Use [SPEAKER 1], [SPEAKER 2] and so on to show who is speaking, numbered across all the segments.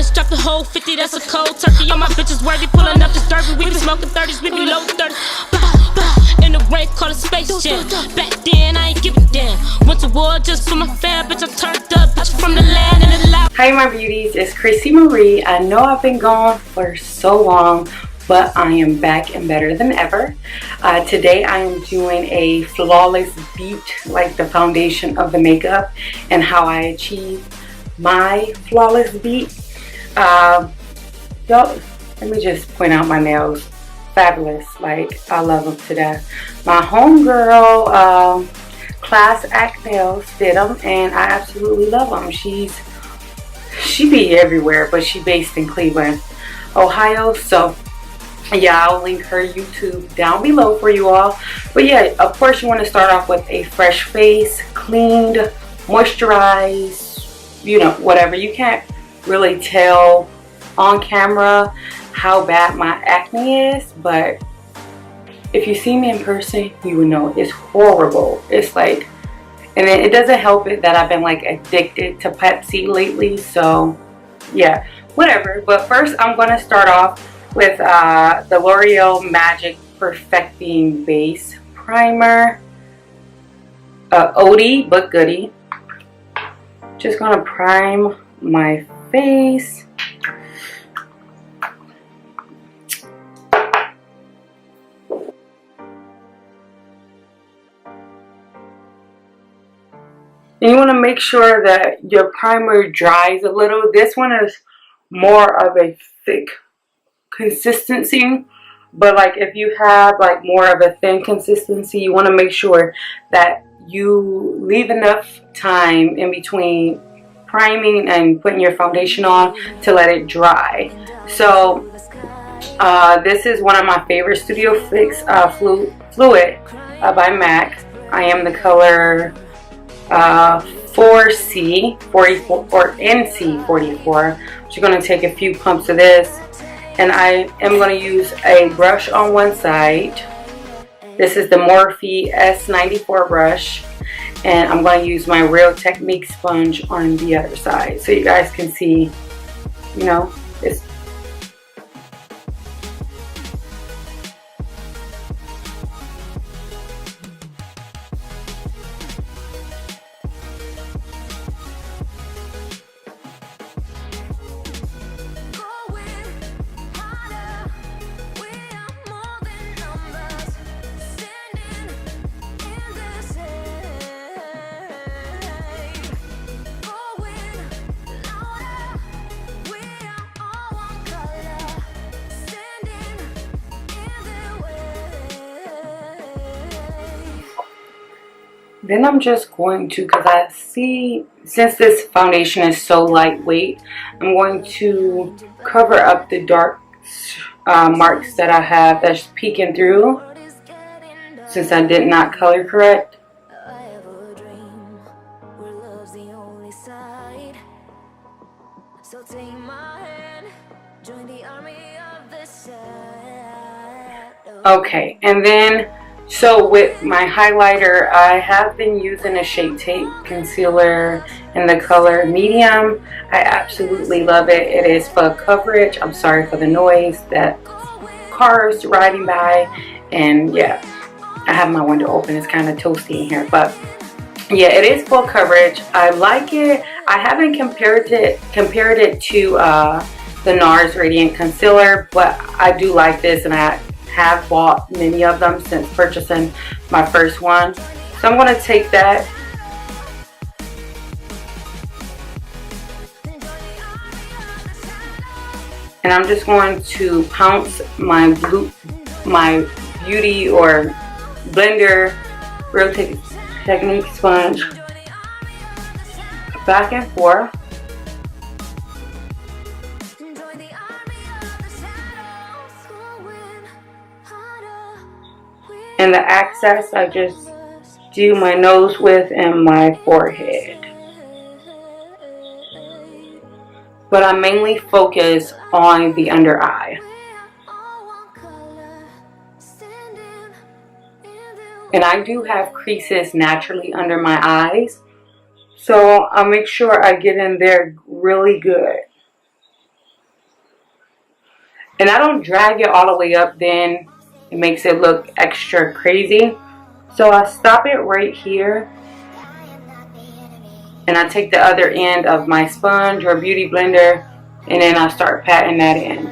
[SPEAKER 1] just dropped the whole 50, that's a cold turkey. All my bitches worthy, pulling up this derby. We be smoking 30s, we be low 30s. In the rain, call it Space Jam. Back then, I ain't give a damn. Went to war just for my fam, bitch, I turned up, bitch, from the land and the loud.
[SPEAKER 2] Hi my beauties, it's Chrissy Marie. I know I've been gone for so long, but I am back and better than ever. Today I am doing a flawless beat, like the foundation of the makeup and how I achieve my flawless beat. Y'all, let me just point out my nails. Fabulous, like I love them to death. My homegirl, Class Act Nails, did them and I absolutely love them. She be everywhere, but she based in Cleveland, Ohio. So yeah, I'll link her YouTube down below for you all. But yeah, of course you want to start off with a fresh face, cleaned, moisturized, you know, whatever. You can't really tell on camera how bad my acne is, but if you see me in person, you would know it's horrible. It's like, and then it doesn't help it that I've been like addicted to Pepsi lately. So yeah, whatever. But first I'm going to start off with the L'Oreal Magic Perfecting Base Primer. Oldie but goodie. Just going to prime my face. And you want to make sure that your primer dries a little. This one is more of a thick consistency, but like if you have like more of a thin consistency, you want to make sure that you leave enough time in between priming and putting your foundation on to let it dry. So this is one of my favorite Studio Fix Fluid by MAC. I am the color 4C 44 or NC 44. So you're going to take a few pumps of this, and I am going to use a brush on one side. This is the Morphe S94 brush, and I'm going to use my Real Technique sponge on the other side so you guys can see, you know, it's then I'm just going to, because I see, since this foundation is so lightweight, I'm going to cover up the dark marks that I have that's peeking through, since I did not color correct. Okay, and then so with my highlighter, I have been using a Shape Tape concealer in the color medium. I absolutely love it. It is for coverage. I'm sorry for the noise that cars riding by, and yeah, I have my window open. It's kind of toasty in here, but yeah, it is full coverage. I like it. I haven't compared it to the NARS Radiant Concealer, but I do like this, and I have bought many of them since purchasing my first one. So I'm going to take that and I'm just going to pounce my beauty or blender Real Technique sponge back and forth. And the access, I just do my nose width and my forehead. But I mainly focus on the under eye. And I do have creases naturally under my eyes, so I'll make sure I get in there really good. And I don't drag it all the way up, then it makes it look extra crazy. So I stop it right here. And I take the other end of my sponge or beauty blender, and then I start patting that in.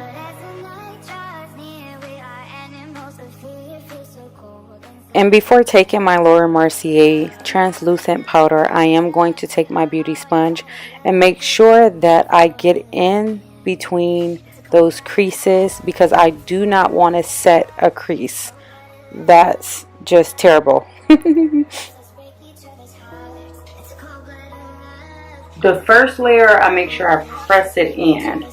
[SPEAKER 2] And before taking my Laura Mercier translucent powder, I am going to take my beauty sponge and make sure that I get in between those creases, because I do not want to set a crease. That's just terrible. The first layer, I make sure I press it in.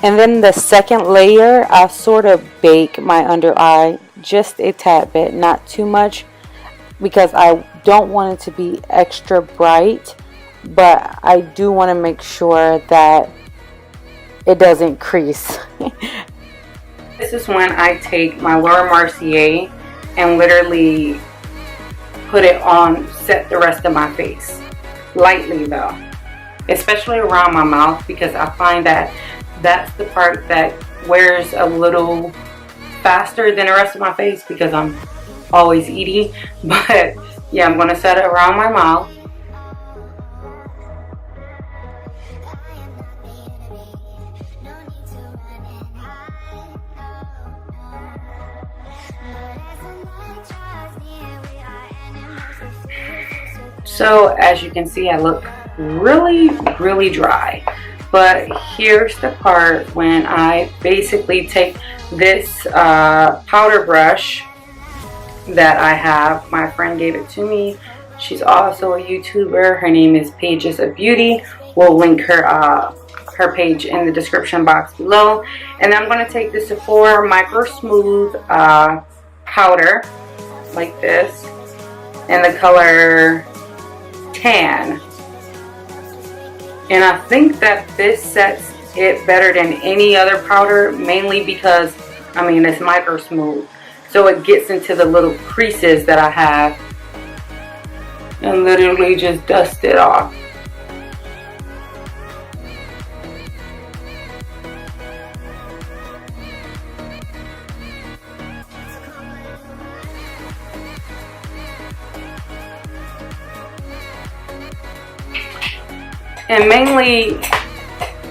[SPEAKER 2] And then the second layer, I sort of bake my under eye just a tad bit, not too much, because I don't want it to be extra bright, but I do want to make sure that it doesn't crease. This is when I take my Laura Mercier and literally put it on, set the rest of my face. Lightly though. Especially around my mouth, because I find that that's the part that wears a little faster than the rest of my face, because I'm always eating. But yeah, I'm going to set it around my mouth. So as you can see, I look really dry. But here's the part when I basically take this powder brush that I have. My friend gave it to me. She's also a YouTuber. Her name is Pages of Beauty. We'll link her page in the description box below. And I'm going to take the Sephora Micro Smooth powder like this in the color Tan. And I think that this sets it better than any other powder, mainly because, I mean, it's micro smooth. So it gets into the little creases that I have and literally just dust it off. And mainly,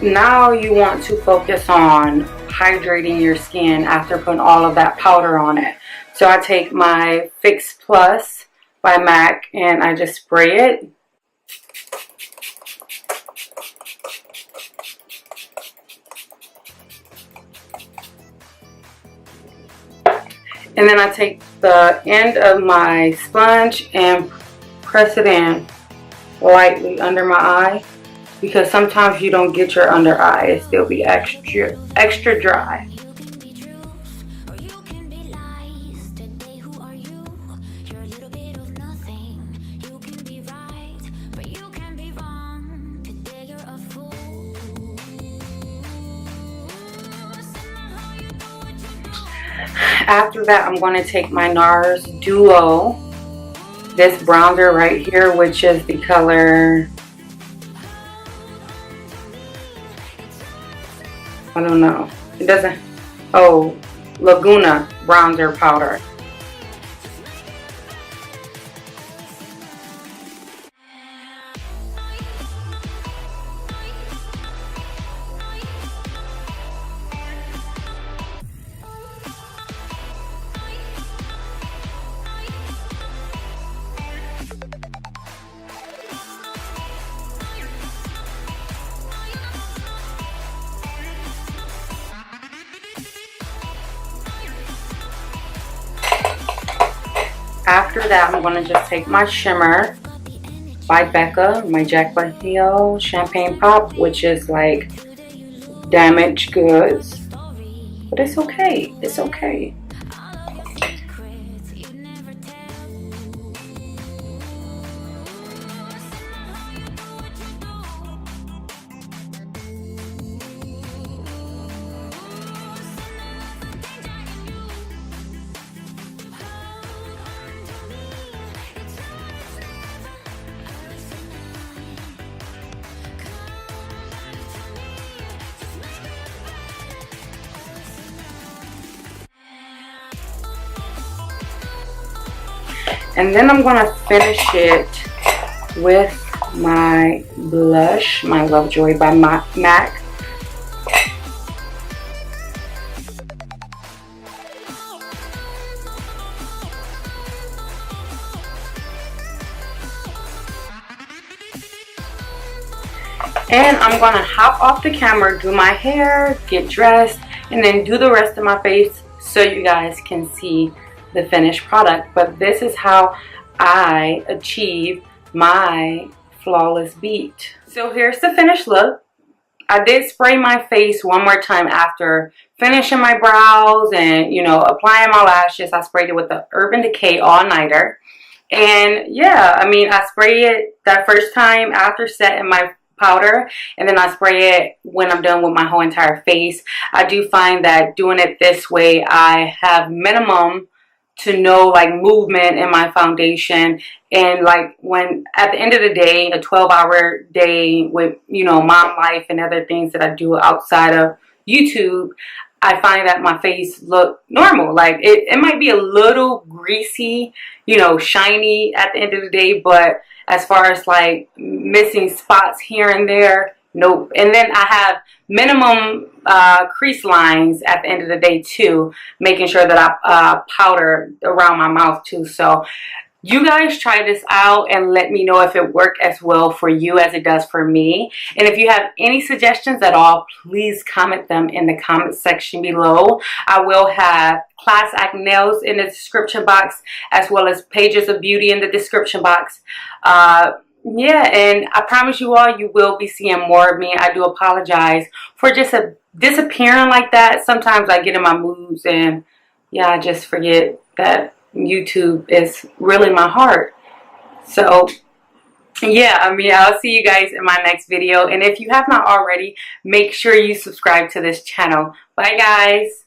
[SPEAKER 2] now you want to focus on hydrating your skin after putting all of that powder on it. So I take my Fix Plus by MAC and I just spray it. And then I take the end of my sponge and press it in lightly under my eye, because sometimes you don't get your under eye, it still be extra dry. After that, I'm going to take my NARS Duo, this bronzer right here, which is the color, I don't know, it doesn't, oh, Laguna bronzer powder. After that, I'm going to just take my shimmer by Becca, my Jaclyn Hill Champagne Pop, which is like damaged goods. But it's okay. It's okay. And then I'm going to finish it with my blush, my Lovejoy by MAC. And I'm going to hop off the camera, do my hair, get dressed, and then do the rest of my face so you guys can see the finished product. But this is how I achieve my flawless beat. So here's the finished look. I did spray my face one more time after finishing my brows and, you know, applying my lashes. I sprayed it with the Urban Decay All Nighter. And yeah, I mean, I sprayed it that first time after setting my powder, and then I spray it when I'm done with my whole entire face. I do find that doing it this way, I have minimum to no like movement in my foundation. And like when at the end of the day, a 12-hour day with, you know, mom life and other things that I do outside of YouTube, I find that my face look normal. Like it might be a little greasy, you know, shiny at the end of the day, but as far as like missing spots here and there, nope. And then I have minimum crease lines at the end of the day too, making sure that I powder around my mouth too. So you guys try this out and let me know if it worked as well for you as it does for me. And if you have any suggestions at all, please comment them in the comment section below. I will have Class Act Nails in the description box, as well as Pages of Beauty in the description box. Yeah, and I promise you all, you will be seeing more of me. I do apologize for just disappearing like that. Sometimes I get in my moods and yeah, I just forget that YouTube is really my heart. So yeah, I mean, I'll see you guys in my next video. And if you have not already, make sure you subscribe to this channel. Bye guys.